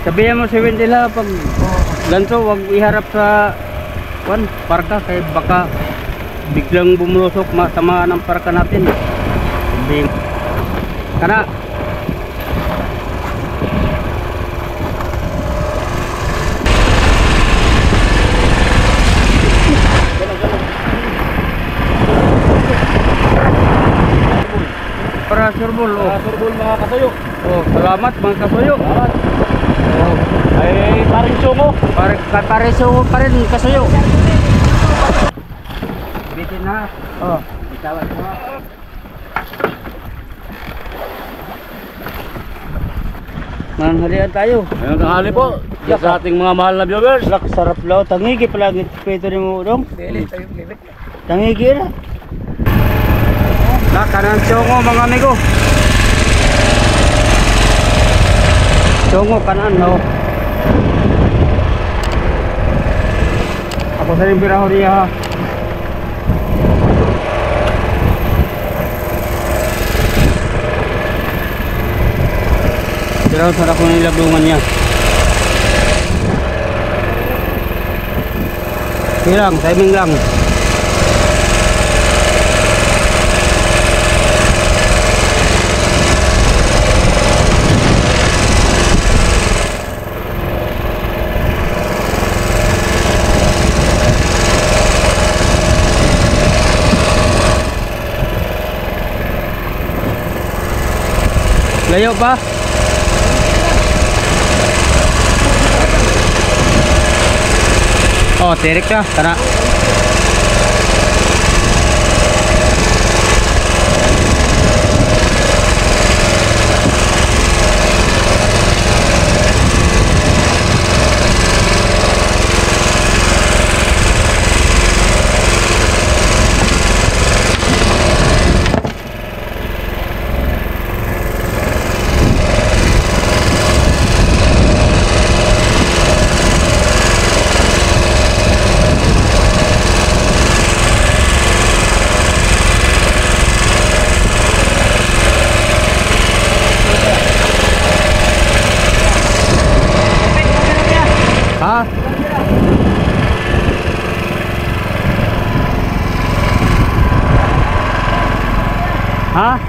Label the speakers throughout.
Speaker 1: Sabihan mo si Wendela pag ganito, wag iharap sa parka kaya baka biglang bumulusok, masama ng parka natin. Sabihin kana para surbol.
Speaker 2: Surbol mga kasuyo.
Speaker 1: Oh, salamat mga kasuyo.
Speaker 2: Salamat.
Speaker 1: Oh,
Speaker 2: Ay paring sungo.
Speaker 1: pare sugo pa rin kasuyo. Bitin na. Oh, bitawan mo. Manghalian tayo.
Speaker 2: Ayun tanghali po. Sa ating mga mahal na viewers.
Speaker 1: Lak sarap law, tangigi palagi pito ni mo dong. Tangigi na. La kanan songo mga amigo. Songo kanan no. Ako sa rin birahuriya ha. Pero sarap ko na ilabungan niya. Hilang, timing lang. Layo pa? Oh, tirik na. Tara. Ha? Ha?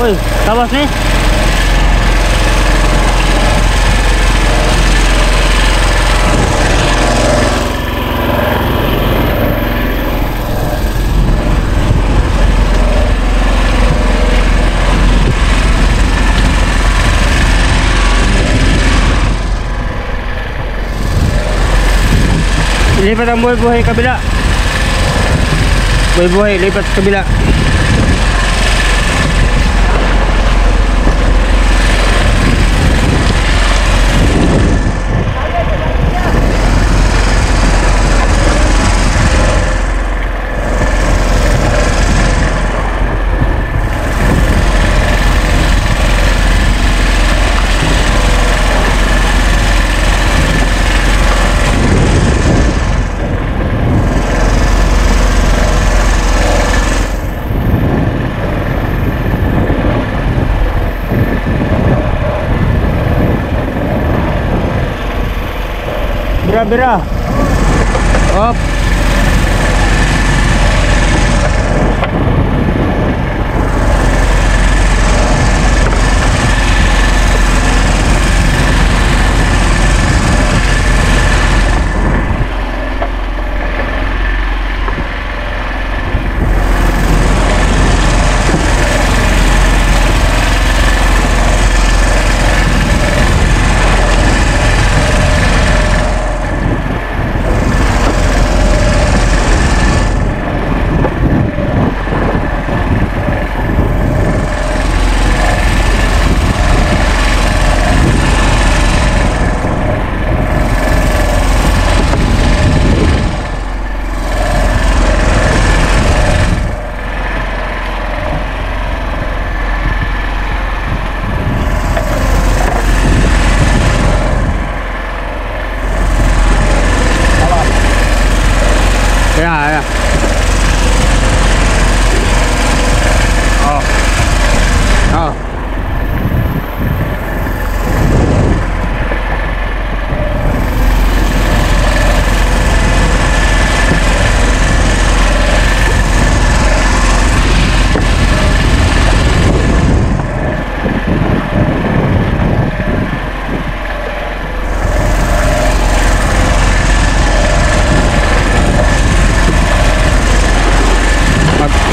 Speaker 1: Uy, tabas nih. Lipat ang buhay-buhay kabila. Buhay-buhay, lipat kabila. Bira-bira. Op. Ayan. Oh. Oh.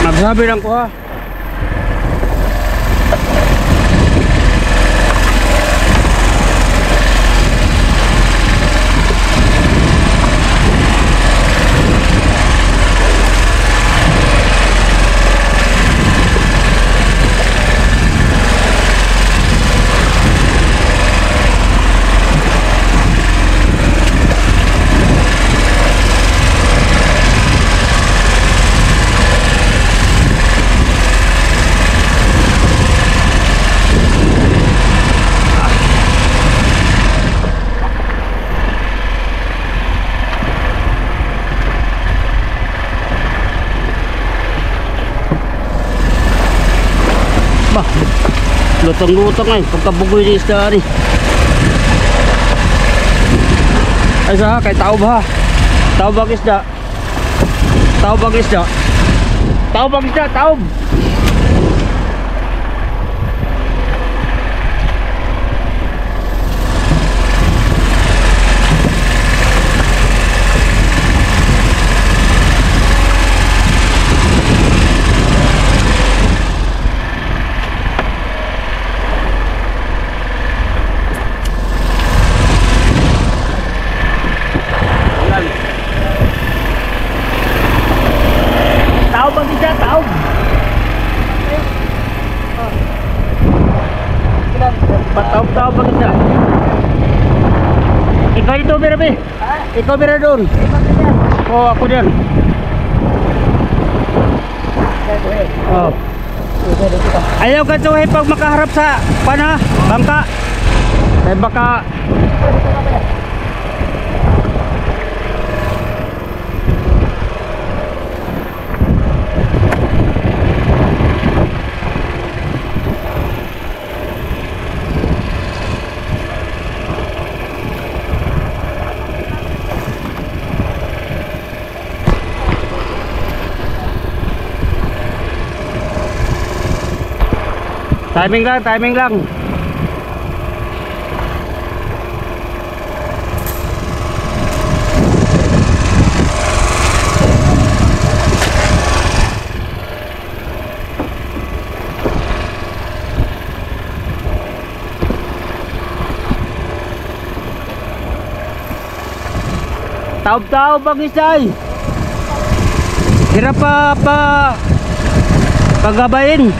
Speaker 1: Magsabi lang ko ha. Lutang-lutang ay pagkabugoy ni isda ni. Ay sa kay taob ha. Taob isda. Taob isda. Taob isda, taob. Pataw-taw pa kita. Ikaw ito, Birabi. Ikaw, Bira doon. Oh, ako dyan. Oh. Ayaw ka tuhay pag makaharap sa pana, bangka. Kaya baka timing lang. Taob-taob ang isay. Hirap pa pagabayin.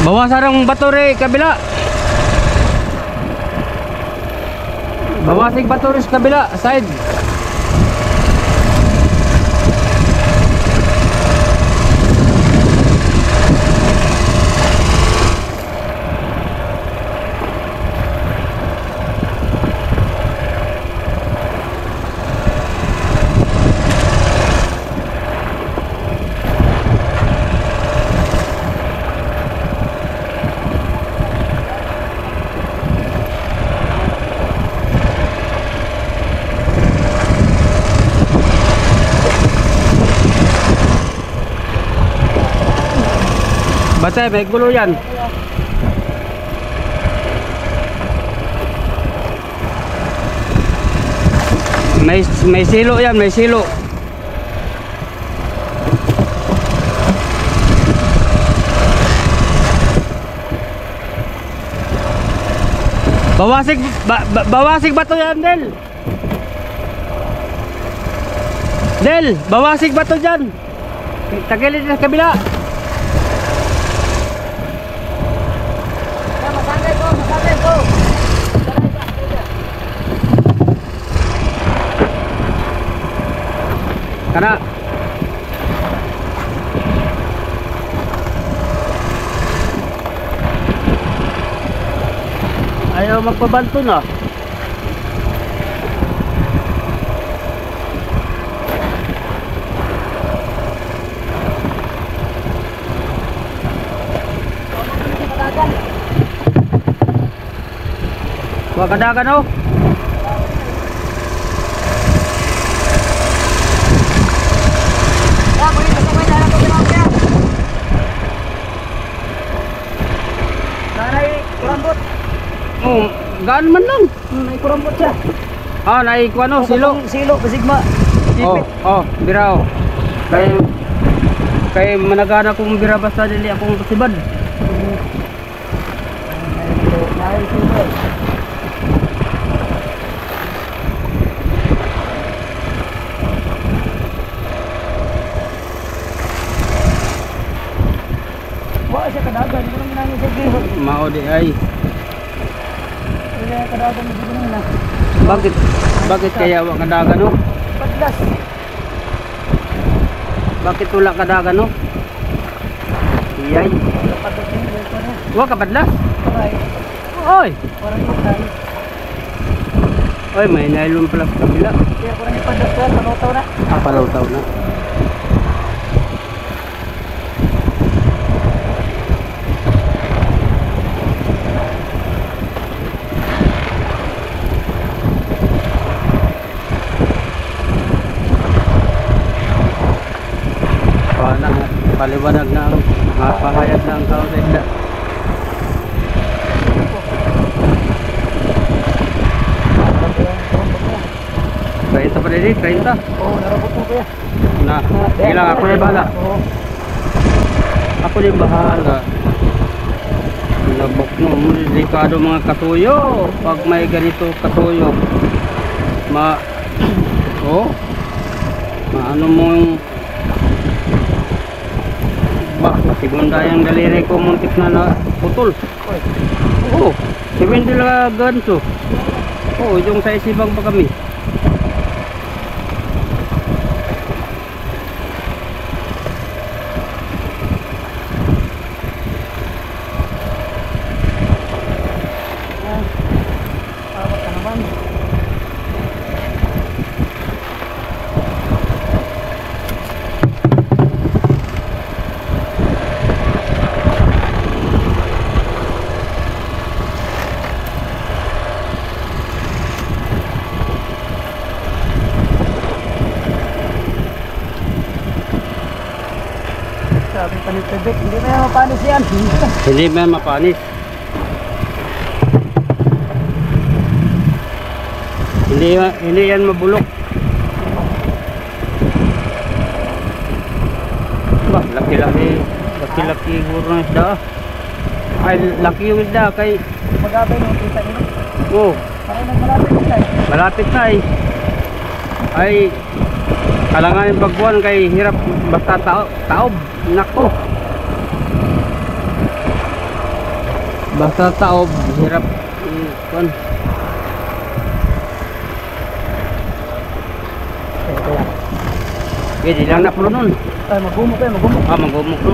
Speaker 1: Bawasan ang bato rin kabila. Bawasan bato rin sa kabila side. Batay, may gulo yan. May silo yan, may silo. Bawasig ba to yan, Del? Del, bawasig ba to dyan? Tagilid sa kabila.
Speaker 3: Masangay ko.
Speaker 1: Kana. Ayaw magpabanto na. Wag kadagan oh. Oh, gaan man lang.
Speaker 3: Naikurambot siya.
Speaker 1: Ah, naikuha no, silo.
Speaker 3: Silo, pasigma.
Speaker 1: Biraw. Kay managana kong bira basta dili akong pasibad.
Speaker 3: Wala siya kadagan, hindi naman namin sa gihon.
Speaker 1: Mao di ay.
Speaker 3: Hindi na kadagan, hindi naman na.
Speaker 1: Bakit kaya wa kadagan no?
Speaker 3: Padlas.
Speaker 1: Bakit wala kadagan no? Iyay.
Speaker 3: Padlas yun, ito na.
Speaker 1: Wa ka padlas?
Speaker 3: Aray,
Speaker 1: Oy.
Speaker 3: parang bukay.
Speaker 1: Oy, may nylon pala sa kabila.
Speaker 3: Kaya parang ipadlas yan, panutaw na.
Speaker 1: Palaw-taw na. Paliwanag na ang pahayag na ang kaon sa isda. Kainta pa rin, kainta.
Speaker 3: Oo, narabot mo kaya.
Speaker 1: Na, ilang ako na bahala.
Speaker 3: Oo.
Speaker 1: Ako din bahala. Nabok mo, delikado mga katuyo. Pag may ganito katuyo, maano mo yung segunda yung daliri ko muntik na putol. Oo, 70 lang ganso. Oo, yung sa isibang pa kami.
Speaker 3: Awat ka naman. Sabi palit-palit, hindi na yan mapanis yan.
Speaker 1: Hindi man mapanis. Hindi yan mabulok. Bah, laki-laki guro ng isda. Ay, laki yung isda kay
Speaker 3: Magabay nung kita nyo.
Speaker 1: oh,
Speaker 3: Parang nagmalapit kita eh.
Speaker 1: malapit na eh. Ay, kalangan yung bagwan kay hirap basta taob. Nako. Basta taob, hirap kuan. Di lang na pulo nun.
Speaker 3: Ay, magumok kayo, magumok.
Speaker 1: Ah, magumok no.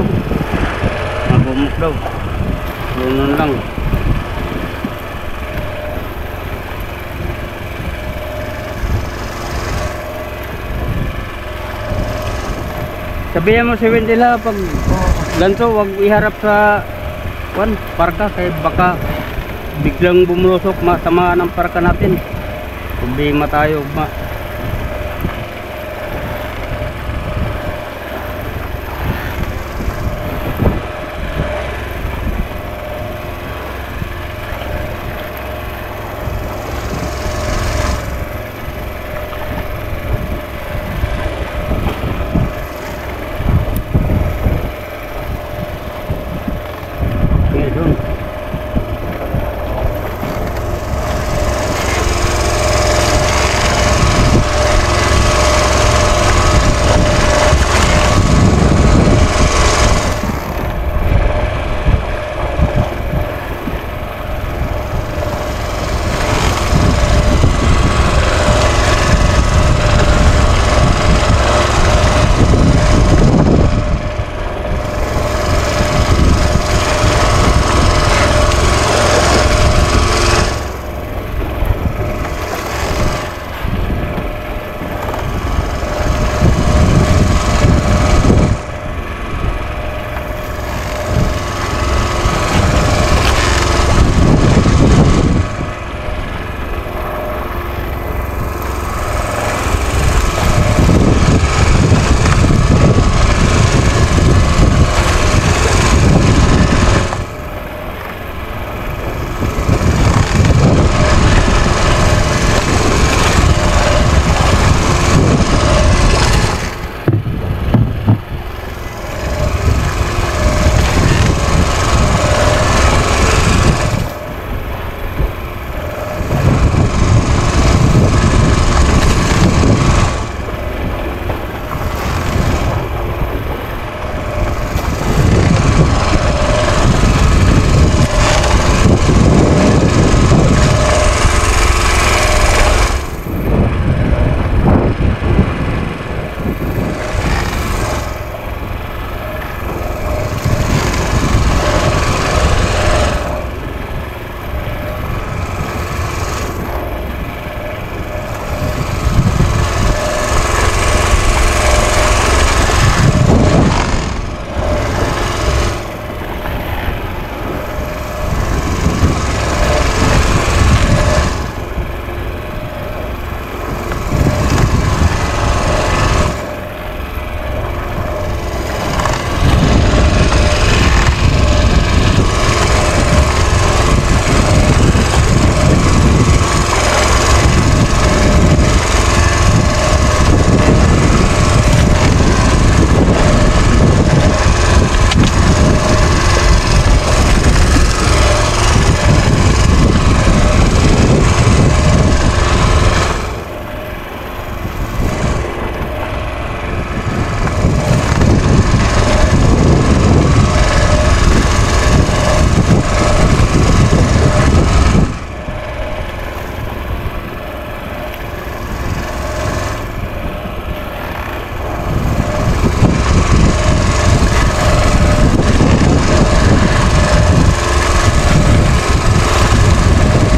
Speaker 1: Magumok daw. Pulo lang. Sabihan mo si Wendela pag ganito, wag iharap sa parka kaya baka biglang bumulusok masama ng parka natin. Problema tayo.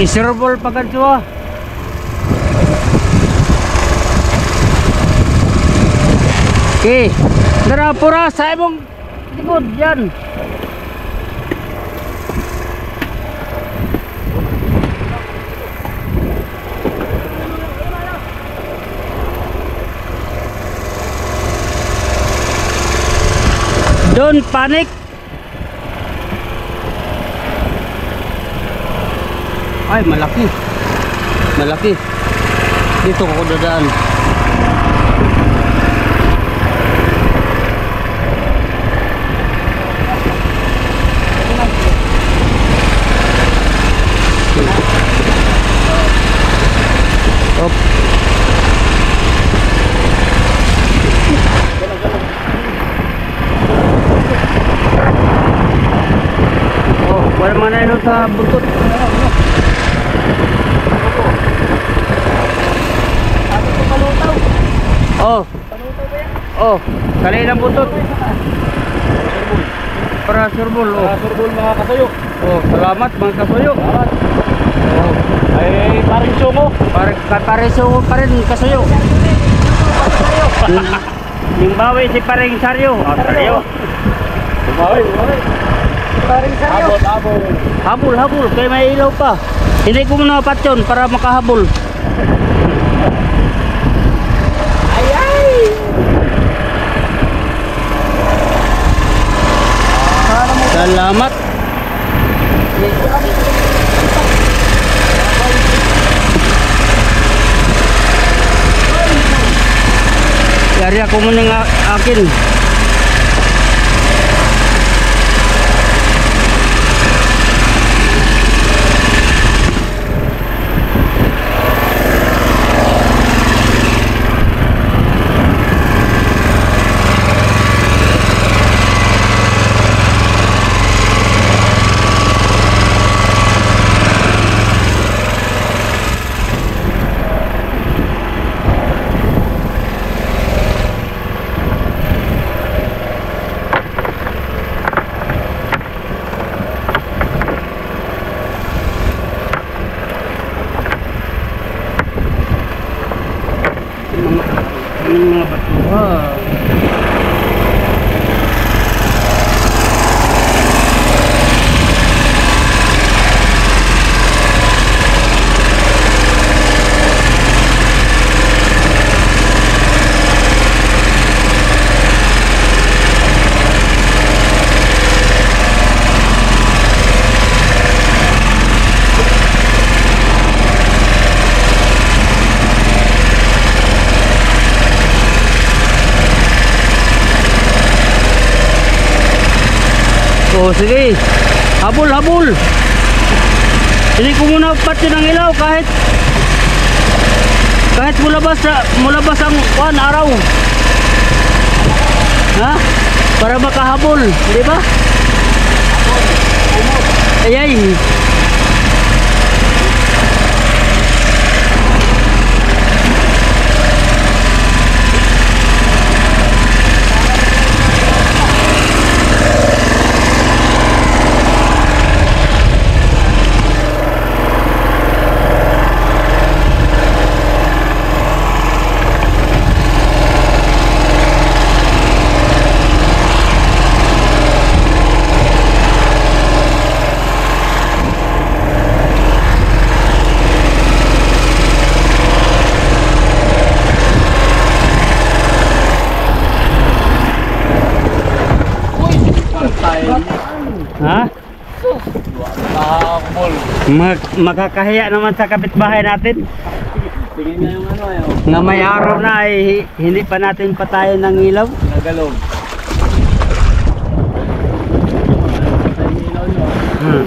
Speaker 1: Iserbol pagkansua. Okay. Dara pura sa imong likod yan. Don't panic. Ay, malaki. Malaki. Dito ako dadaan. Op. Oh, wala man na sa buntot. Oh. Oh, kanina buntot. Para surbol. Oh.
Speaker 2: Surbol mga kasuyo.
Speaker 1: Oh, salamat mga kasuyo.
Speaker 2: Salamat.
Speaker 1: Oh,
Speaker 2: Ay paring sungo.
Speaker 1: pareso pa rin kasuyo. Yung bawi si paring saryo. Oh, saryo.
Speaker 2: Bumawi, bumawi.
Speaker 3: Paring saryo.
Speaker 2: Abot.
Speaker 1: Habol, habol. Kaya may ilaw pa. Hindi ko muna patyon para makahabol.
Speaker 3: Ay ay.
Speaker 1: Salamat. Yari ako muna ng akin. Mga batuha. Oh, sige. Habol, habol. Hindi ko muna patyo ng ilaw kahit mulabas ang araw. Ha? Para makahabol, di ba? Ayay. Ha? Makakahiya naman sa kapitbahay natin.
Speaker 2: Tingin niya yung ano ayo.
Speaker 1: Nga may araw na ay hindi pa natin patayin ng ilaw.
Speaker 2: Nagalog.
Speaker 1: Hmm.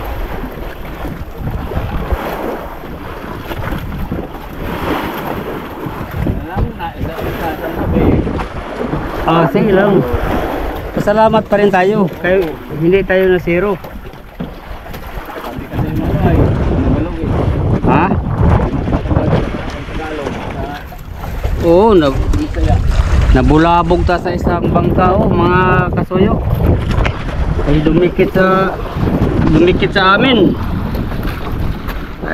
Speaker 2: Alam na sa sabi.
Speaker 1: Ah, sige lang. Pasalamat pa rin tayo. Kaya hindi tayo na zero.
Speaker 2: Sabi kasi yung ano ay nagalog eh.
Speaker 1: Ha?
Speaker 2: Tagalog.
Speaker 1: Oo,
Speaker 2: Bisaya.
Speaker 1: nabulabog ta sa isang bangka, oh, mga kasuyo. Ay dumikit sa amin.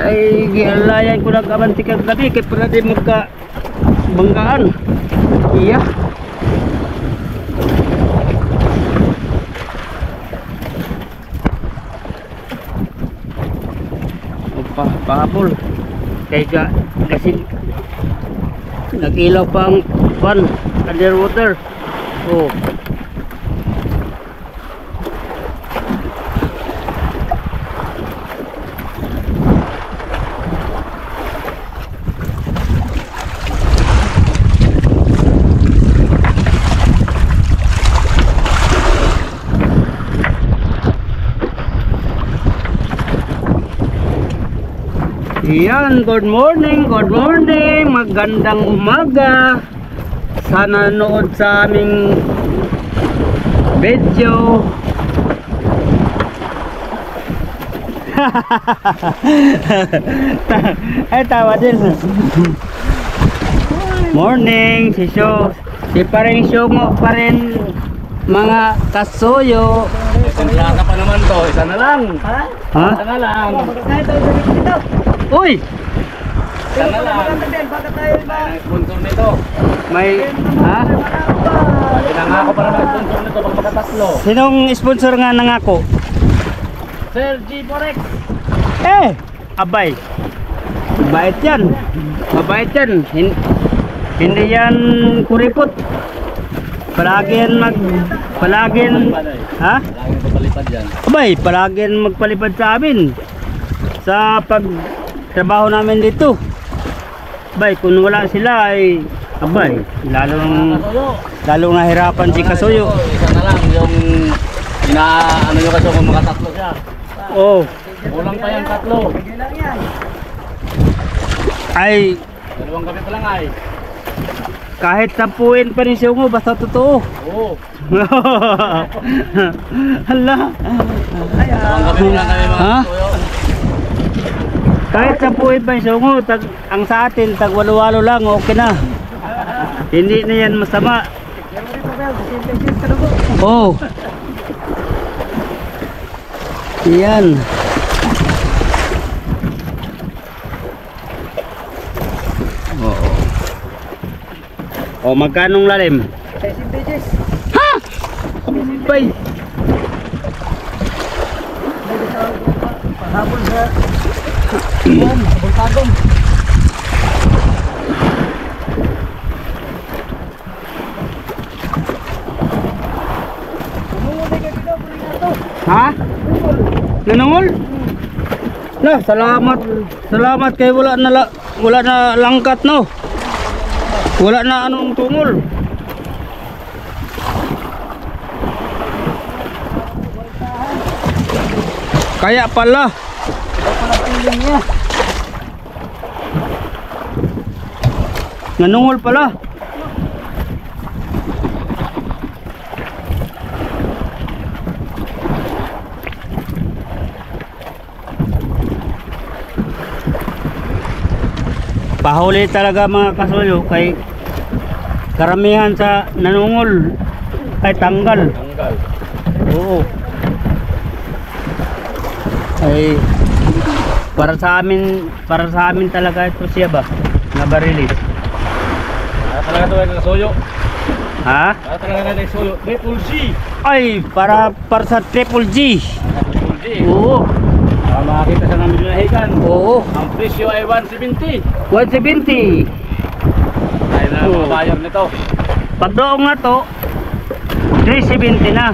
Speaker 1: Ay, gialayan ko nag-amanti kag gabi kay para di magka banggaan. Iya. Opa, pahapol. Kay kasi nag-ilaw pang pan underwater. Oh. Yan, good morning, magandang umaga sa nanood sa aming video. Ay, tawa din. Morning, si paring Syungo pa rin mga kasuyo.
Speaker 2: Kaya ka pa naman to, isa na lang.
Speaker 3: Ha?
Speaker 1: Ha?
Speaker 2: Isa na lang.
Speaker 3: Kahit tayo sa dito.
Speaker 1: Uy!
Speaker 2: Isa na lang.
Speaker 3: Bakit tayo ba?
Speaker 2: Ang sponsor nito.
Speaker 1: May, ha?
Speaker 2: Pinangako pa naman ang sponsor nito pag makatatlo.
Speaker 1: Sinong sponsor nga nangako?
Speaker 2: Sir G. Forex.
Speaker 1: Abay. Mabait yan. Mabait yan. Hindi yan kuripot. Palagi yan ha?
Speaker 2: Laging papalipad yan.
Speaker 1: Abay, palagi yan magpalipad sa amin. Sa pagtrabaho namin dito. Abay, kung wala sila ay abay, lalong nahirapan si Kasuyo.
Speaker 2: Isa na lang yung ano nyo kasi kung makatatlo siya.
Speaker 1: Oh,
Speaker 2: Kulang pa yung tatlo.
Speaker 3: Hindi lang yan.
Speaker 1: ay
Speaker 2: Dalawang gabi pa lang ay.
Speaker 1: kahit sampuin pa rin siya mo, basta totoo.
Speaker 2: Oo.
Speaker 1: Hala.
Speaker 2: Dalawang gabi pa lang kami mga
Speaker 1: Ha?
Speaker 2: tuyo.
Speaker 1: Kahit sampuin pa rin siya mo, ang sa atin, tag walo-walo lang, okay na. Hindi na yan masama.
Speaker 3: Yan mo rin pa ba? Simple ka na po.
Speaker 1: Oh. Yan. Oo. Oh, magkanong lalim?
Speaker 3: 16 pages.
Speaker 1: Ha? Bay.
Speaker 3: May sa pahabol sa bulkagong. Umuli ka dito, muli nga to.
Speaker 1: Ha? Nanungol? Lah, salamat. Salamat kay wala na langkat no. Wala na anong tungol. Kaya pala.
Speaker 3: Ito pala piling niya.
Speaker 1: Nanungol pala. Pahuli talaga mga kasuyo kay karamihan sa nanungol ay tanggal.
Speaker 2: Tanggal.
Speaker 1: Oo. Ay para sa amin talaga ito siya ba na barilis.
Speaker 2: Kaya talaga ito ay nasuyo.
Speaker 1: Ha?
Speaker 2: Kaya talaga natin suyo. Triple G.
Speaker 1: Ay para sa Triple G.
Speaker 2: Triple G.
Speaker 1: Oo.
Speaker 2: Para makakita sa namin lahigan.
Speaker 1: Oo.
Speaker 2: Ang presyo ay 170.
Speaker 1: 170.
Speaker 2: Tayo na ang mga buyer nito.
Speaker 1: Pag doong na to 370 na.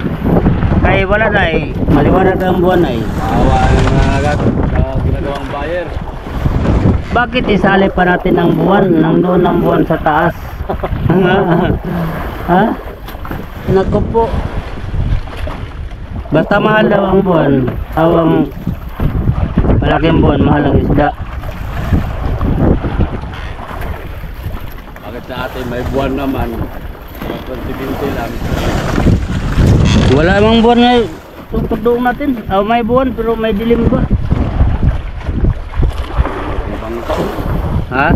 Speaker 1: Kaya wala na eh. Maliwanag ang buwan ay.
Speaker 2: Awa ang mga agad sa ginagawang buyer.
Speaker 1: Bakit isali pa natin ang buwan? Nandoon ang buwan sa taas. Ha? Naku po. Basta mahal daw ang buwan. Awang malaking buwan, mahal ang isda.
Speaker 2: Bakit sa atin may buwan naman? 2020 lang.
Speaker 1: Wala namang buwan nga tungkol doon natin. May buwan pero may dilim ba?
Speaker 2: Ibang taon.
Speaker 1: Ha?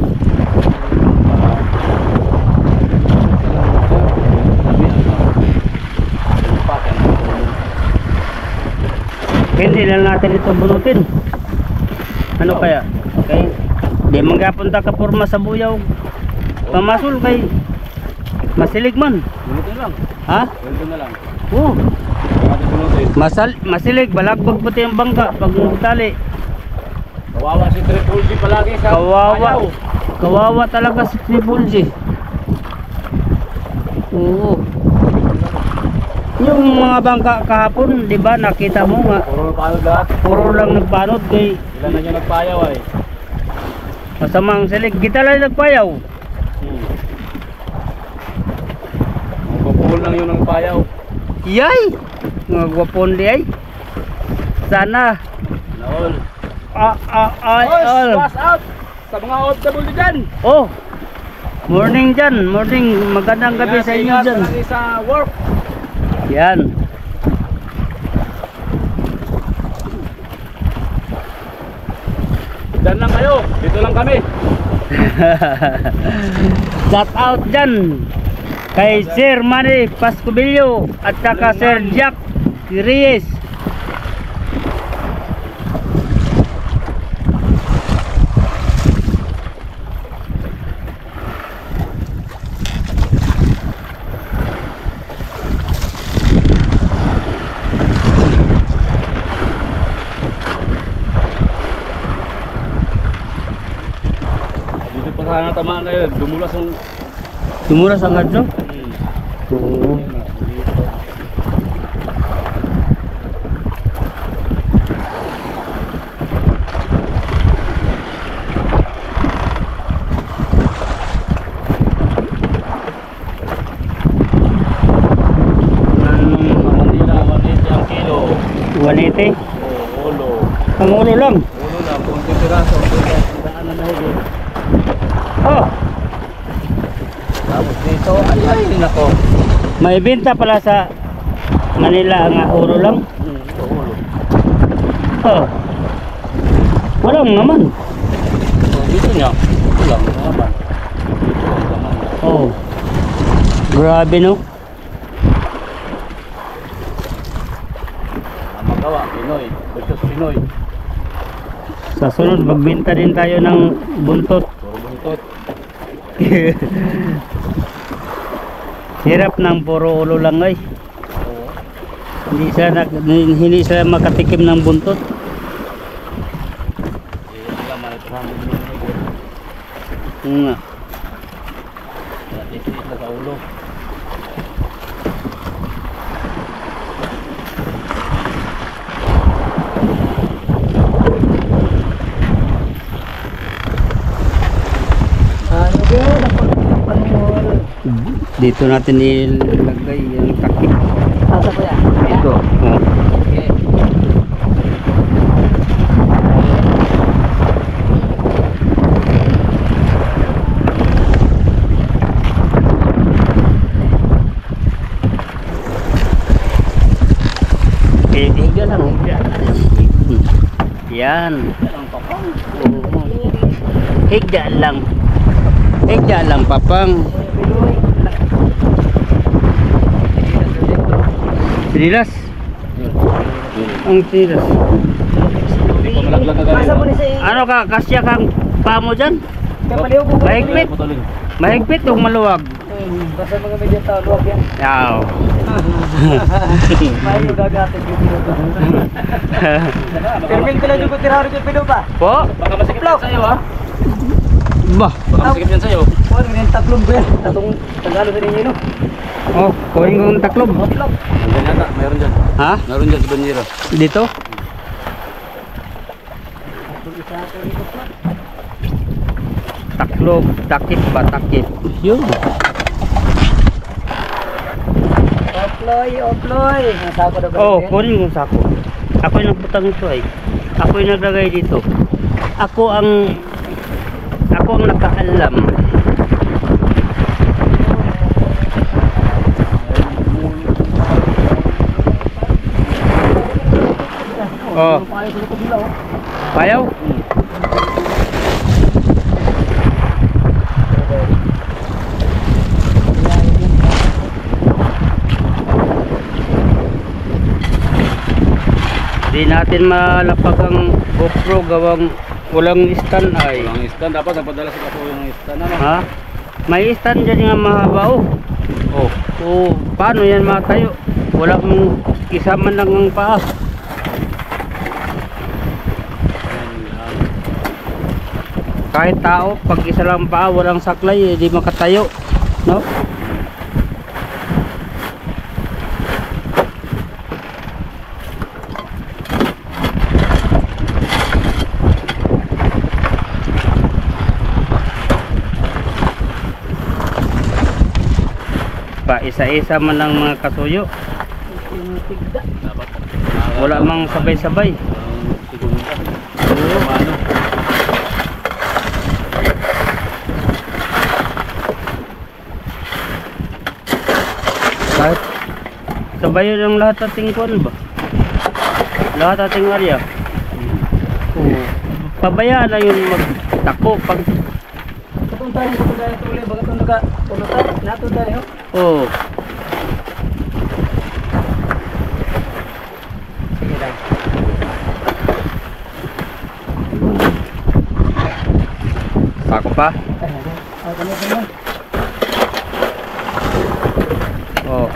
Speaker 1: Hindi lang natin ito bunutin. Ano kaya? Kay di man gapunta ka porma sa buyaw. Pamasol kay masilig man.
Speaker 2: Bunutin lang.
Speaker 1: Ha?
Speaker 2: Bunutin na lang.
Speaker 1: Oo.
Speaker 2: Bakit bunutin?
Speaker 1: Masilig, balagbag pati ang bangka pag tali.
Speaker 2: Kawawa si Triple G palagi sa
Speaker 1: Kawawa.
Speaker 2: ayaw.
Speaker 1: Kawawa talaga si Triple G. Oo. Yung mga bangka kahapon, di ba, nakita mo nga,
Speaker 2: Puro panod lahat.
Speaker 1: puro lang nagpanod kay
Speaker 2: Ilan na niya nagpayaw ay.
Speaker 1: masamang silig. Kita lang nagpayaw.
Speaker 2: Magpupul lang yun ng payaw.
Speaker 1: Yay! Mga gwapon di ay. Sana.
Speaker 2: Naol.
Speaker 1: Ay,
Speaker 2: Pass out sa mga OFW dyan.
Speaker 1: Oh! Morning dyan. Morning. Magandang gabi sa inyo
Speaker 2: Ingat
Speaker 1: dyan.
Speaker 2: palagi sa work.
Speaker 1: Yan.
Speaker 2: Dyan lang kayo. Dito lang kami.
Speaker 1: Shout out dyan kay Sir Manny Pascubillo at saka Sir Jack Reyes.
Speaker 2: Dito pa sana tamaan kayo. Dumulas yung...
Speaker 1: Tumuras ang adjo? Oo.
Speaker 2: Manila, 180 ang kilo.
Speaker 1: 180.
Speaker 2: Ulo.
Speaker 1: Ang ulo lang.
Speaker 2: Ulo lang. Kunti piraso. Daan na mahigit.
Speaker 1: Oh,
Speaker 2: Tapos dito, ay nako.
Speaker 1: may benta pala sa Manila ang ulo lang.
Speaker 2: Ito ulo.
Speaker 1: Oh. Walang naman.
Speaker 2: So, dito niya. Ito lang naman. Dito lang naman.
Speaker 1: Oh. Grabe no.
Speaker 2: Ang magawa, Pinoy. Versus Pinoy.
Speaker 1: Sa sunod magbenta din tayo ng buntot.
Speaker 2: Puro buntot.
Speaker 1: Hirap ng puro ulo lang ay.
Speaker 2: Oo.
Speaker 1: Hindi sila makatikim ng buntot.
Speaker 2: Hindi sila manitirahan ng Pinoy.
Speaker 1: Nga.
Speaker 2: Natit na sa ulo.
Speaker 1: Dito natin ilagay yung takip.
Speaker 3: Asa ko yan?
Speaker 1: Ito. Oh.
Speaker 3: Okay.
Speaker 1: Higa lang. Yan.
Speaker 2: Ang papang.
Speaker 1: Oo. Higa lang. Higa lang papang. Sinilas. Ang sinilas.
Speaker 2: Pamalaglag ka
Speaker 3: Asa mo ni
Speaker 2: ganun.
Speaker 3: sa
Speaker 1: Ano ka, kasya kang pamo dyan?
Speaker 3: kapaliw ko.
Speaker 1: Mahigpit. Mahigpit o maluwag?
Speaker 3: Basta mga medyo tao, luwag yan.
Speaker 1: Yaw.
Speaker 3: May yung gagatin yung pinuto. Termin ko lang yung kutiraro yung pinuto pa.
Speaker 1: Po?
Speaker 2: Baka masikip yan sa'yo ha.
Speaker 1: Bah.
Speaker 2: Baka masikip yan sa'yo.
Speaker 3: Ano yung taklong ko yan? Tatong Tagalog sa ninyo no?
Speaker 1: Oh, kuhin kong taklob.
Speaker 3: Taklong.
Speaker 2: Nandiyan yata, mayroon dyan.
Speaker 1: Ha?
Speaker 2: Mayroon dyan sa banyera.
Speaker 1: Dito? Taklob, takip ba takip? Yun.
Speaker 3: Oploy. Nasako na ba?
Speaker 1: Oh, kunin kong sako. Ako yung nagputang ito ay. Ako yung naglagay dito. Ako ang nakaalam. Oh, payaw. Di natin malapag ang GoPro gawang walang stand ay.
Speaker 2: Ang stand, dapat napadala si Kasuyo ng stand. Ano?
Speaker 1: Ha? May stand dyan nga mahaba oh.
Speaker 2: Oh.
Speaker 1: O paano yan matayo? Wala kang isa man lang ang paa. Kahit tao, pag isa lang paa, walang saklay, hindi makatayo. No? Pa isa-isa man lang mga kasuyo.
Speaker 2: Dapat.
Speaker 1: Wala mang sabay-sabay.
Speaker 2: Ang segunda.
Speaker 1: Oo.
Speaker 2: Paano?
Speaker 1: Kahit sabay yung lahat ating kuwan ba? Lahat ating area. Oo. Pabayaan na yung magtako pag
Speaker 3: Katong tayo ko tayo tuloy bagat nung naka-punutan nato tayo.
Speaker 1: oh.
Speaker 3: Sige lang.
Speaker 1: Sako pa.
Speaker 3: Ano ba?
Speaker 1: Oh.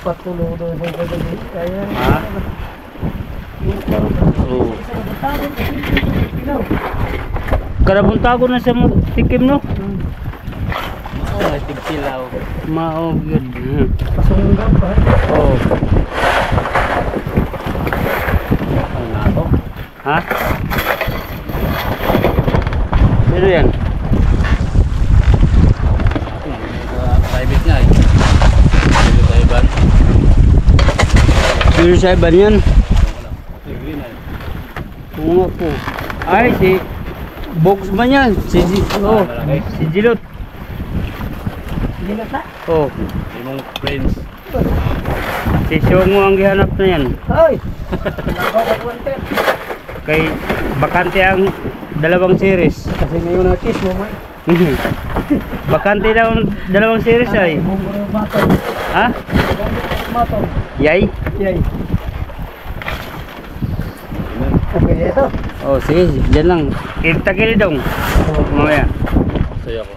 Speaker 3: Patulo doon sa gabi. Kaya.
Speaker 1: Ha? Oh. Karabuntago na siya mo tikim no?
Speaker 2: Oh, tigsilaw.
Speaker 1: Mao gyud.
Speaker 3: Pasunggap pa.
Speaker 1: Oh.
Speaker 2: Ang nato.
Speaker 1: Ha? Pero yan.
Speaker 2: Private nga eh. Private.
Speaker 1: Pero sa iba yan.
Speaker 2: Green eh.
Speaker 1: Oo nga po. Ay, si Box ba yan? Oh, si Jilot.
Speaker 3: Hindi na ta.
Speaker 1: Oh,
Speaker 2: Imong friends.
Speaker 1: si Shongo ang gihanap na yan.
Speaker 3: Hoy. Nako ka konten.
Speaker 1: Kay bakante ang dalawang series.
Speaker 3: Kasi ngayon na kiss mo mo.
Speaker 1: Bakante daw ang dalawang series ay.
Speaker 3: Matong.
Speaker 1: Ha?
Speaker 3: Matong.
Speaker 1: Yay?
Speaker 3: Yay. Okay, ito.
Speaker 1: Oh, sige, dyan lang. Takili dong. Mamaya.
Speaker 2: Saya ko.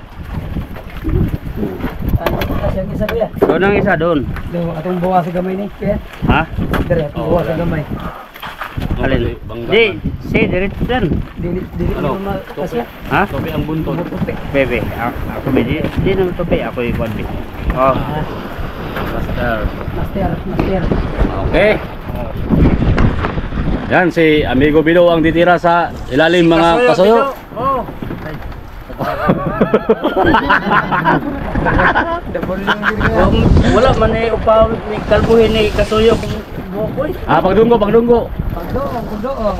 Speaker 3: Ano kasi ang isa kuya?
Speaker 1: Doon ang isa doon.
Speaker 3: Do atong buwa sa gamay ni kuya.
Speaker 1: Ha?
Speaker 3: Dire atong buwa sa gamay.
Speaker 1: Alin? Di, si diretso dyan.
Speaker 3: Dili
Speaker 2: Ano?
Speaker 3: mo kasi.
Speaker 1: Ha?
Speaker 2: Topi ang buntot.
Speaker 1: Bebe, ako ba? Di naman to pe, ako yung kwan be. Oh,
Speaker 2: Master.
Speaker 3: Master.
Speaker 2: Okay. Yan si Amigo Bilo ang ditira sa ilalim mga kasuyo.
Speaker 1: Oh. Wala man eh upaw ni kalbuhin ni kasuyo kung bukoy.
Speaker 2: Ah, pagdunggo.
Speaker 3: Pagdoong.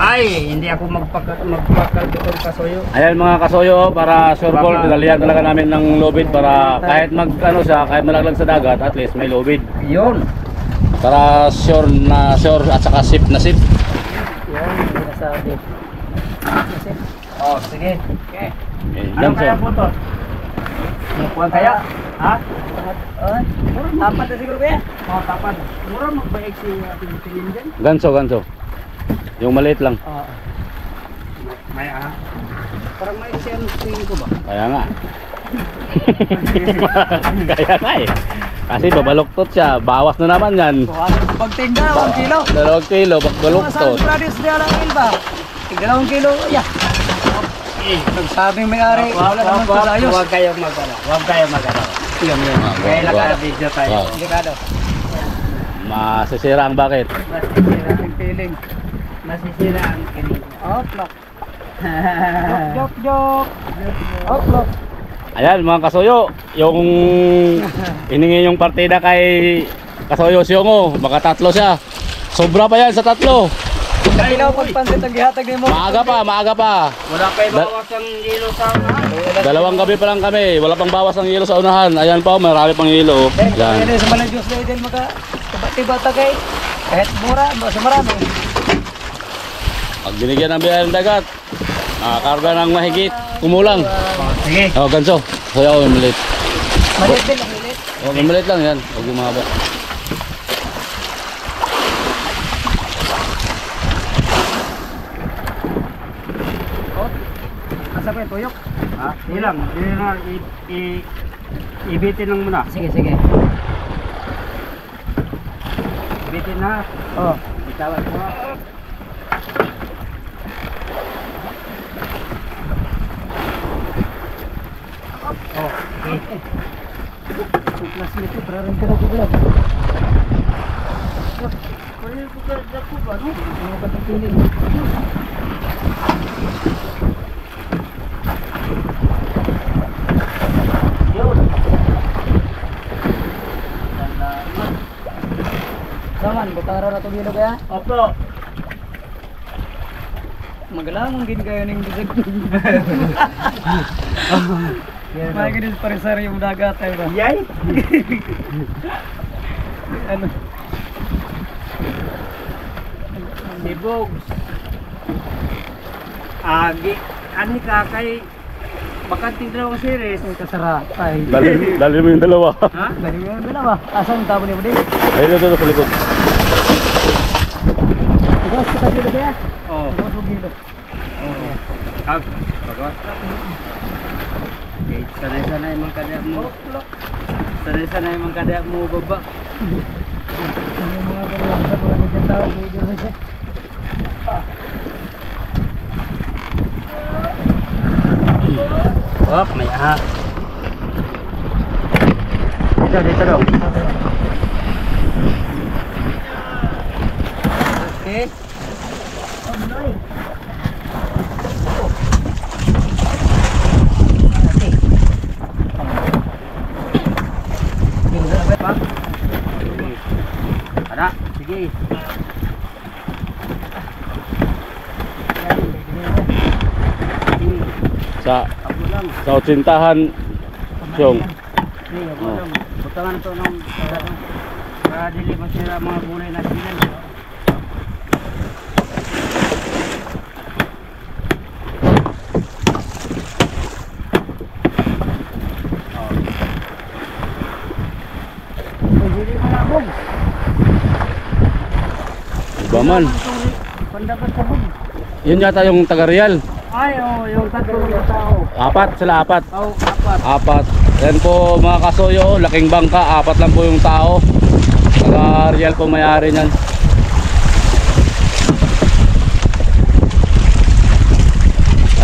Speaker 1: Ay, hindi ako magpakalbuhin kasuyo.
Speaker 2: Ayan mga kasuyo, para sure ball, pinalihan talaga namin ng lubid para kahit ano siya, kahit malaglag sa dagat, at least may lubid.
Speaker 1: Yun.
Speaker 2: Para sure at saka sip na sip.
Speaker 3: Yan, sinasabi. Kasi,
Speaker 1: Oh, sige. Okay.
Speaker 2: Yan
Speaker 1: Ano kaya
Speaker 2: sir.
Speaker 1: po to? Kuwan kaya? Ha?
Speaker 3: tapat na siguro kuya.
Speaker 1: Oh, tapan. Mura magbayag si ating tingin dyan.
Speaker 2: Ganso. Yung maliit lang.
Speaker 3: Oo.
Speaker 1: May parang may siya tingin ko ba?
Speaker 2: Kaya nga. Kaya nga eh. Kasi babaluktot siya. Bawas na naman yan.
Speaker 3: Pagtinda, 1 kilo.
Speaker 2: 2 kilo, babaluktot.
Speaker 3: Produce niya lang ilba. 2 kilo, ya. Nagsabing may-ari, wala naman ito sa ayos.
Speaker 1: Huwag kayong mag-ano. Huwag kayong mag-ano.
Speaker 3: Yan.
Speaker 1: Kaya naka-video tayo.
Speaker 2: Wow.
Speaker 3: Delikado.
Speaker 2: Masisira ang bakit.
Speaker 1: Masisira ang feeling. Masisira ang kinig.
Speaker 3: Outlook. Joke. Outlook.
Speaker 2: Ayan mga kasuyo, yung iningi yung partida kay kasuyo siyongo, makatatlo siya. Sobra pa yan sa tatlo.
Speaker 3: Ilaw pagpansit ang gihatag nimo.
Speaker 2: Maaga pa.
Speaker 1: Wala pa ibawas ang yelo sa unahan.
Speaker 2: Dalawang gabi pa lang kami, wala pang bawas ng yelo sa unahan. Ayan pa, marami pang yelo. Yan.
Speaker 3: Yan sa malang Diyos na din maka tiba-tiba tagay. Kahit mura, sa marami.
Speaker 2: Pag binigyan ng biyaya ng dagat, nakakarga ng mahigit, kumulang.
Speaker 1: Sige.
Speaker 2: Oh, ganso. Kaya ako maliit.
Speaker 3: Maliit din, maliit.
Speaker 2: Oh, maliit lang yan. Huwag yung mahaba.
Speaker 3: Asa pa yung tuyok?
Speaker 1: Ha? Ilang. Ibitin lang muna.
Speaker 3: Sige, sige.
Speaker 1: Ibitin na.
Speaker 3: Oh.
Speaker 1: Itawag mo.
Speaker 3: Oh. Okay. Suklas nito, para rin ka na bugla.
Speaker 1: Kaya ko ka po ba, no?
Speaker 3: Ano ka pagpili?
Speaker 1: Yun.
Speaker 3: Saman, butara na ito bilo kaya?
Speaker 1: Opo.
Speaker 3: Magalang gin kayo ng bisag. Mga ganun parisari yung dagat tayo ba?
Speaker 1: Yay.
Speaker 3: Ano?
Speaker 1: Sibogs. Agi. Ani ka kay bakanting dalawang series.
Speaker 3: Ay, kasara. Ay.
Speaker 2: Dali mo yung dalawa.
Speaker 1: Ha?
Speaker 3: Balik mo yung dalawa. Asan yung tabo niyo ba din?
Speaker 2: Ayun ito sa likod.
Speaker 3: Tugas kita dito kaya?
Speaker 1: Oo.
Speaker 3: Tugas mo dito.
Speaker 1: Oo. Kag. Bagot. Okay, sanay-sanay man kada mo. Sanay-sanay man kada mo baba.
Speaker 3: Yung mga ganun sa mga ganyan tao. Medyo na siya.
Speaker 1: Op, may aha. Dito daw. Okay. Ada, sige.
Speaker 2: Sa
Speaker 1: Ako lang.
Speaker 2: sa utsintahan, siyong.
Speaker 1: Sige, ako lang. Butangan ito ng para dili masira mga gulay na sinan.
Speaker 3: Hindi mo na bong.
Speaker 2: Iba man.
Speaker 1: Pandapat sa bug.
Speaker 2: Yun yata yung taga-Real.
Speaker 1: Ay, oh, yung tatlong tao.
Speaker 2: Sila apat.
Speaker 1: Oh, apat.
Speaker 2: Apat. Yan po mga kasuyo, laking bangka, apat lang po yung tao. Taga-Real po may-ari niyan.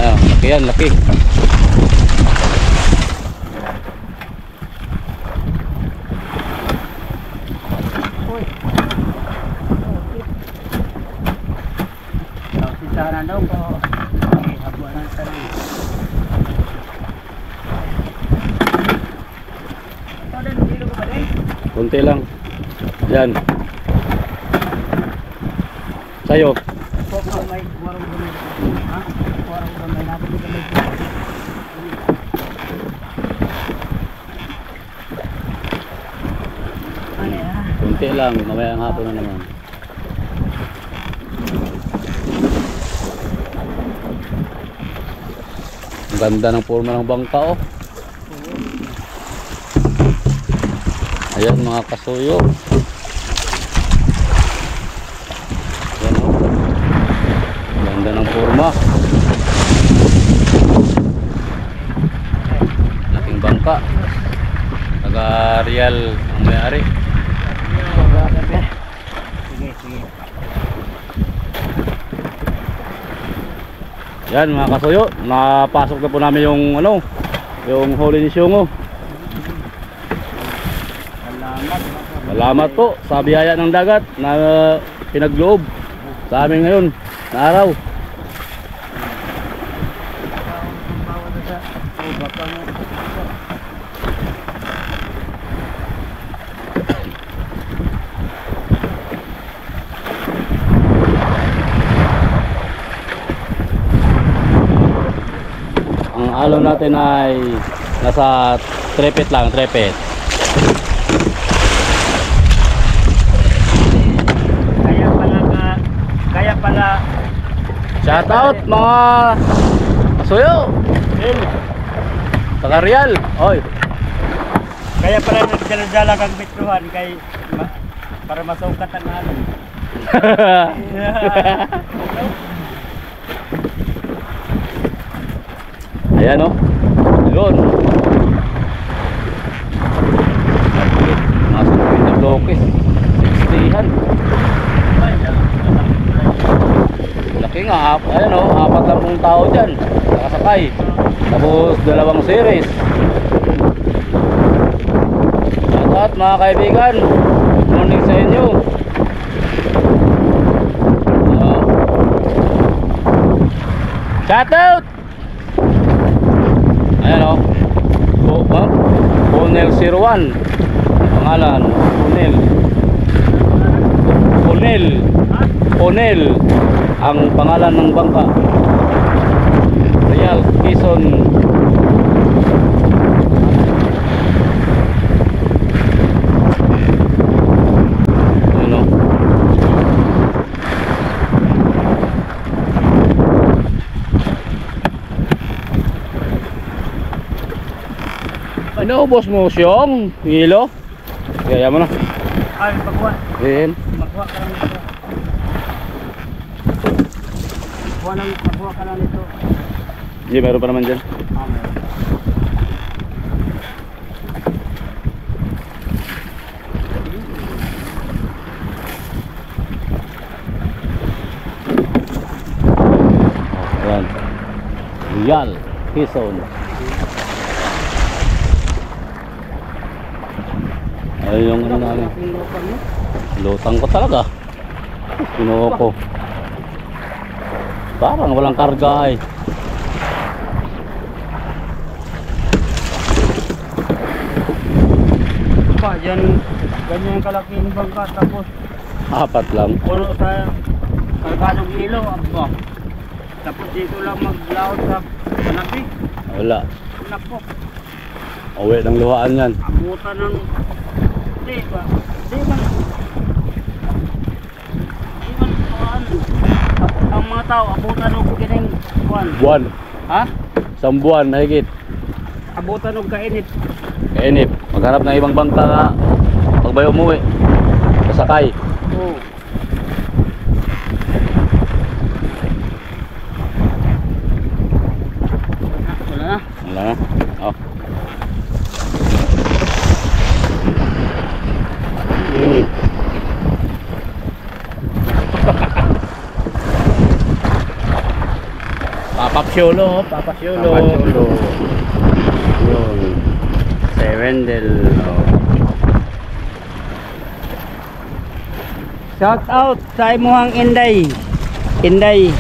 Speaker 2: Ayun, laki yan, laki.
Speaker 1: Sintahan daw po. Okay, habuan ng sarili. Ito din, dilo ko ba din?
Speaker 2: Kunti lang. Yan. Sa'yo.
Speaker 1: Opo, may warang gamay. Ha? Warang gamay. Natin yung gamay. Ano yan?
Speaker 2: Kunti lang, mamaya ang hapon na naman. Ang ganda ng forma ng bangka oh. Ayan mga kasuyo. Ayan oh. Ganda ng forma. Laking bangka. Taga-Real ang may-ari.
Speaker 1: Sige, sige.
Speaker 2: Yan mga kasuyo, napasok na po namin yung yung huli ni Syungo. Salamat po sa biyaya ng dagat na pinagloob sa amin ngayon na araw. alo natin ay nasa 3 feet lang, 3 feet.
Speaker 1: Kaya pala
Speaker 2: Shout out mga kasuyo. Taga Real. Oy.
Speaker 1: kaya pala nagdala-dala kang bitruhan kay para masukat ang ano.
Speaker 2: Ayan o. Yun. Masuk ko yung bloke. 60-han. Laki nga. Ayan o. 40 tao dyan. Nakasakay. Tapos 2 series. At mga kaibigan, good morning sa inyo. Shout out! Ayan o. Ponel 01. Pangalan Ponel ang pangalan ng bangka. Real Quezon. Ano? Inaubos mo siyong hilo? Kaya mo na.
Speaker 1: Ay, pagwa.
Speaker 2: Ayan.
Speaker 1: Magwa ka lang nito. Magwa ka lang nito.
Speaker 2: Hindi, meron pa naman dyan. Ayan. Real Quezon. Ayun yung ano namin. Lutang ko talaga. Kinuha ko. Parang walang karga ay.
Speaker 1: Pa, yan, ganyan kalaki yung bangka tapos
Speaker 2: 4 lang.
Speaker 1: puno sa kargadong kilo, abo. Tapos dito lang maglaot sa kanapi.
Speaker 2: Wala.
Speaker 1: Nako,
Speaker 2: Uwi ng luhaan yan.
Speaker 1: abutan ng di ba? Di man kuhaan. Ang mga tao abutan ng kining kuhaan.
Speaker 2: Buwan.
Speaker 1: Ha?
Speaker 2: 1 buwan mahigit.
Speaker 1: Abutan ng kainit.
Speaker 2: Kainip. Maghanap ng ibang bangka nga. Pagbayo umuwi. Kasakay.
Speaker 1: Oo. Wala na.
Speaker 2: Wala na. Oh.
Speaker 1: Papasyolo. Papasyolo. Yun. Sevendel. Shout out sa imuhang Inday. Inday.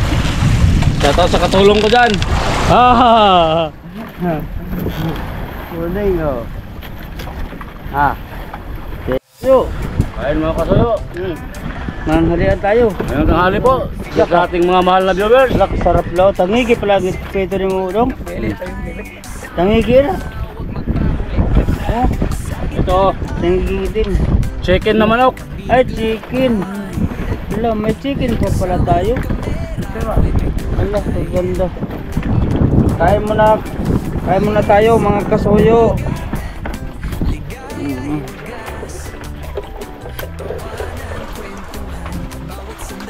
Speaker 2: Shout out sa katulong ko dyan.
Speaker 1: Ah. Morning oh. Ah. Yo.
Speaker 2: Kain mga kasuyo.
Speaker 1: Manghalian tayo.
Speaker 2: Ngayong tanghali po. Sa ating mga mahal na viewers.
Speaker 1: Lak sarap law. Tangigi pala pito ni mo dong. Tangigi na. Oh,
Speaker 2: Ito.
Speaker 1: tangigi din.
Speaker 2: Chicken na manok.
Speaker 1: Ay, chicken. Wala, may chicken pa pala tayo. Ala, ganda. Kain muna tayo mga kasuyo.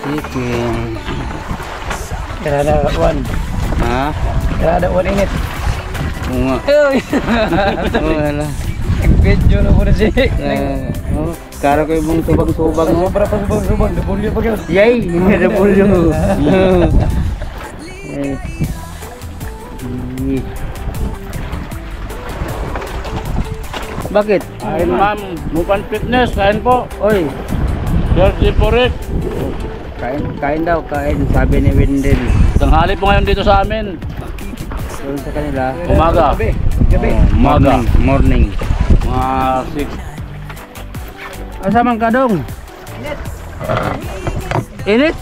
Speaker 1: Chicken.
Speaker 3: Kada one.
Speaker 1: Ha?
Speaker 3: Kada one init.
Speaker 1: Oo nga.
Speaker 3: Uy.
Speaker 1: Oo, wala.
Speaker 3: Video na po na siya.
Speaker 1: Oh, karo ko yung subang-subang mo.
Speaker 3: Sobra pa subang-subang. Dapulyo pa kayo.
Speaker 1: Yay! Napulyo. Bakit?
Speaker 2: Kain ma'am. Mupan Fitness. Kain po.
Speaker 1: Oy,
Speaker 2: Dirty Porek.
Speaker 1: kain daw, kain. Sabi ni Wendell.
Speaker 2: Tanghali po ngayon dito sa amin.
Speaker 1: Doon sa kanila.
Speaker 2: Umaga.
Speaker 3: Gabi.
Speaker 2: Oh, umaga.
Speaker 1: Morning.
Speaker 2: Mga 6.
Speaker 1: Asamang kadong?
Speaker 3: Init.
Speaker 1: Init?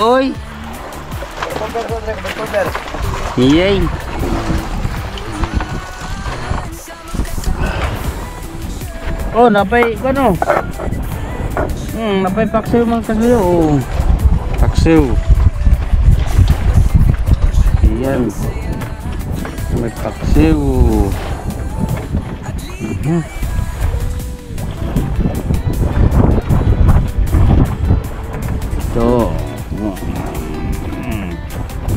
Speaker 1: Oy.
Speaker 3: Powder.
Speaker 1: Yay. Oh, napay ano? Napay paksiw mga kasuyo. Oh. Paksiw. Ayan. May paksiw. Ito.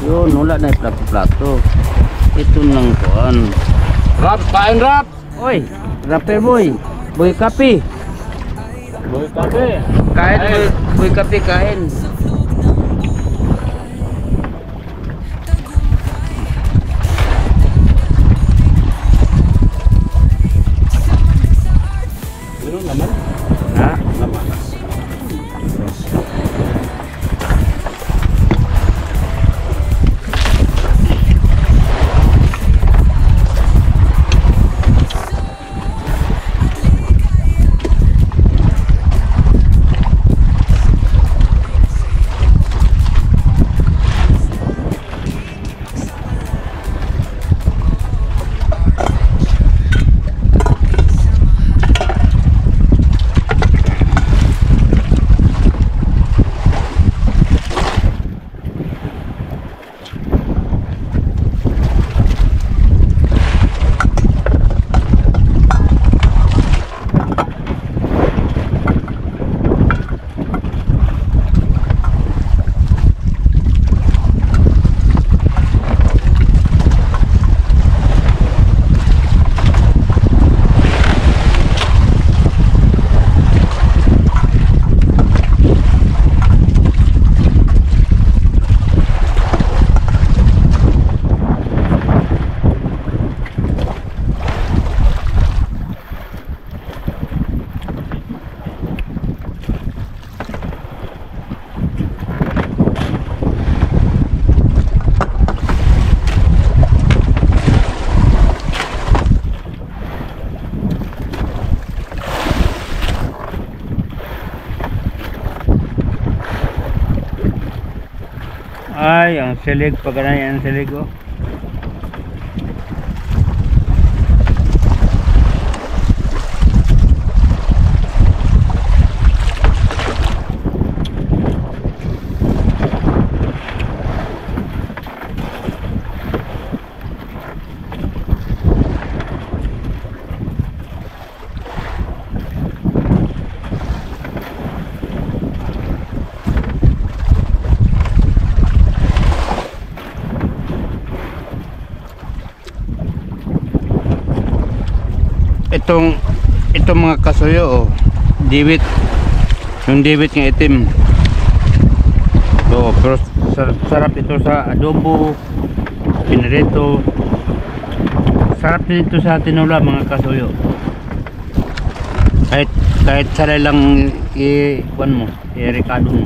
Speaker 1: Yun, wala na yung plato-plato. Ito nang kuan.
Speaker 2: Rap, kain rap!
Speaker 1: Oy, rapper boy. Boy kape.
Speaker 2: Boy kape.
Speaker 1: Kain boy kape kain.
Speaker 2: Ano naman?
Speaker 1: Ha?
Speaker 2: Naman.
Speaker 1: Ay, ang silig pag ganyan ang silig oh. Itong mga kasuyo oh, dibit, yung dibit ng itim. So, pero sarap ito sa adobo, pinirito. Sarap din ito sa tinula mga kasuyo. Kahit salay lang i-kuan mo, i-recado mo.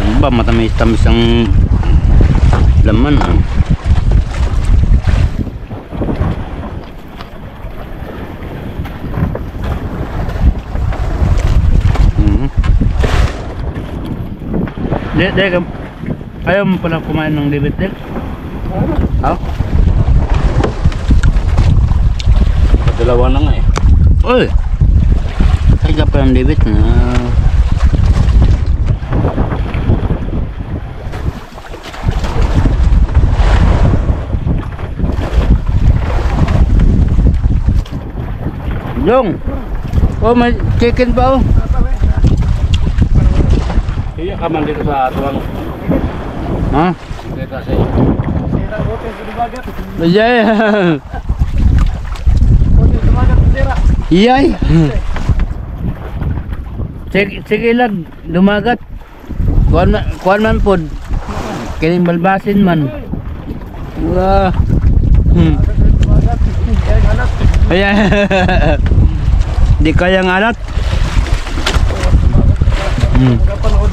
Speaker 1: Ano ba, matamis-tamis ang laman ah. Ayaw mo pala kumain ng dibit din? Ha?
Speaker 2: Padalawa na nga eh.
Speaker 1: Uy! Kaya pa yung dibit na. Dong! Oh, may chicken pa oh.
Speaker 2: Iya ka man dito sa tuwang.
Speaker 1: Ha?
Speaker 2: Hindi kasi.
Speaker 3: Sira bote sa dumagat.
Speaker 1: Yay!
Speaker 3: Bote sa dumagat sira.
Speaker 1: Yay! Sige lang, dumagat. Kuan man pod. Kining balbasin man. Wah.
Speaker 3: Dumagat. Kaya anak.
Speaker 1: Ayan. Di kayang alat.
Speaker 3: Magapanood.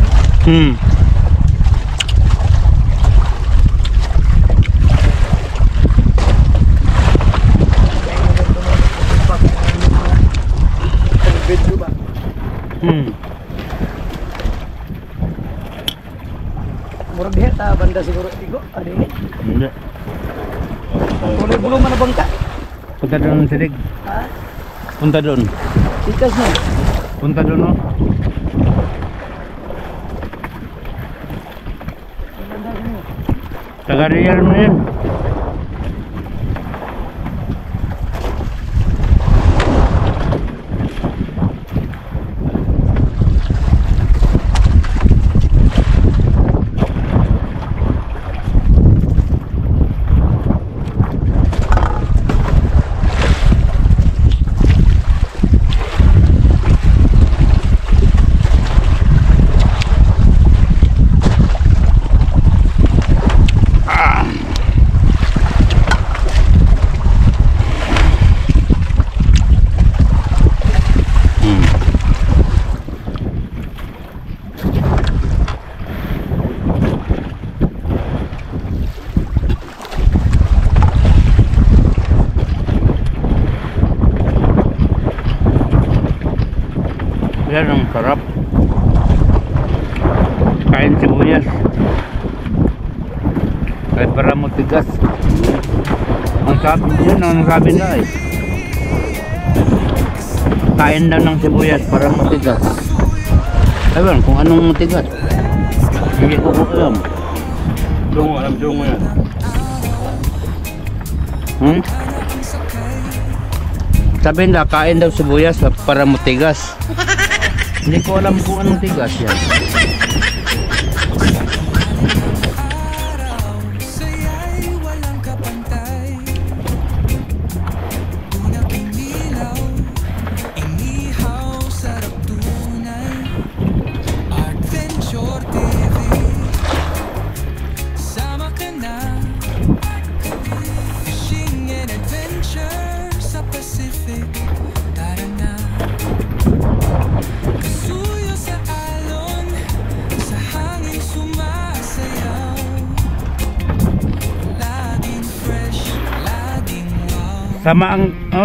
Speaker 3: Murag diha ta banda siguro tigo. Adi.
Speaker 2: Hindi.
Speaker 3: Tuloy bulo man na bangka.
Speaker 1: Punta doon silig.
Speaker 3: Ha?
Speaker 1: Punta doon.
Speaker 3: Tikas na.
Speaker 1: Punta doon oh. Taga-real mo yun. Yan ang sarap. Kain sibuyas. Kahit para mo tigas. Ang sabi yun, ang sabi na eh. Kain daw ng sibuyas para matigas. Ewan kung anong matigas. Hindi ko alam.
Speaker 2: Dungo, alam dungo yan.
Speaker 1: Sabi nila, kain daw sibuyas para matigas. Hindi ko alam kung anong tigas yan.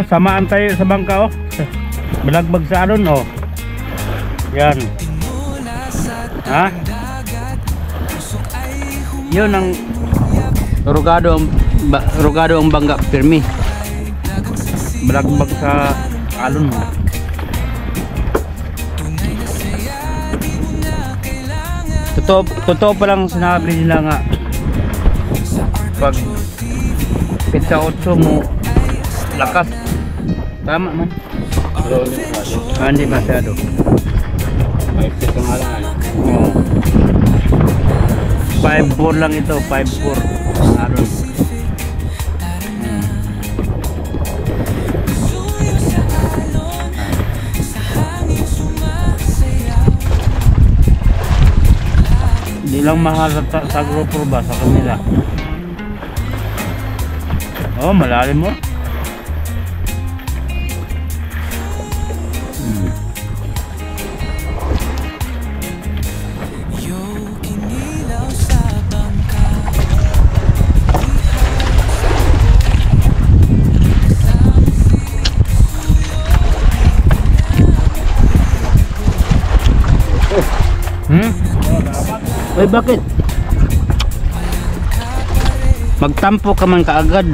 Speaker 1: Samaan tayo sa bangka oh. Balagbag sa alon oh. Yan. Ha? Yun ang rugado ang bangka pirmi. Balagbag sa alon oh. Totoo pa lang sinabi nila nga pag pizza 8 mo lakas. Tama man.
Speaker 2: Pero
Speaker 1: Hindi
Speaker 2: hindi masyado.
Speaker 1: masyado.
Speaker 2: May pito nga lang.
Speaker 1: Oo. 5-4 lang ito. 5-4. Aron. Hindi lang mahal sa grupo ba sa kanila. Oh, malalim mo. Ay, bakit? Magtampo ka man kaagad.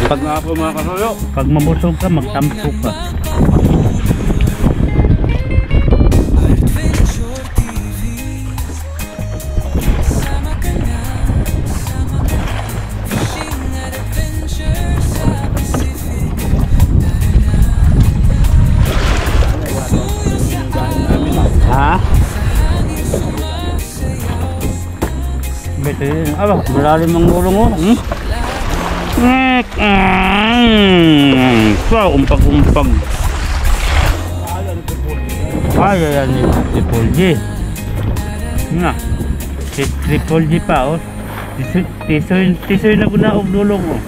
Speaker 2: Pag nga po mga kasuyo.
Speaker 1: Pag mabusog ka, magtampo ka. Ha? Beto yun. Aba, malalim ang gulong mo. Wow, umpag-umpag. Ay, ayan ni Triple G. Nga. Si Triple G pa, oh. Tisoy na ko na og dulong, oh.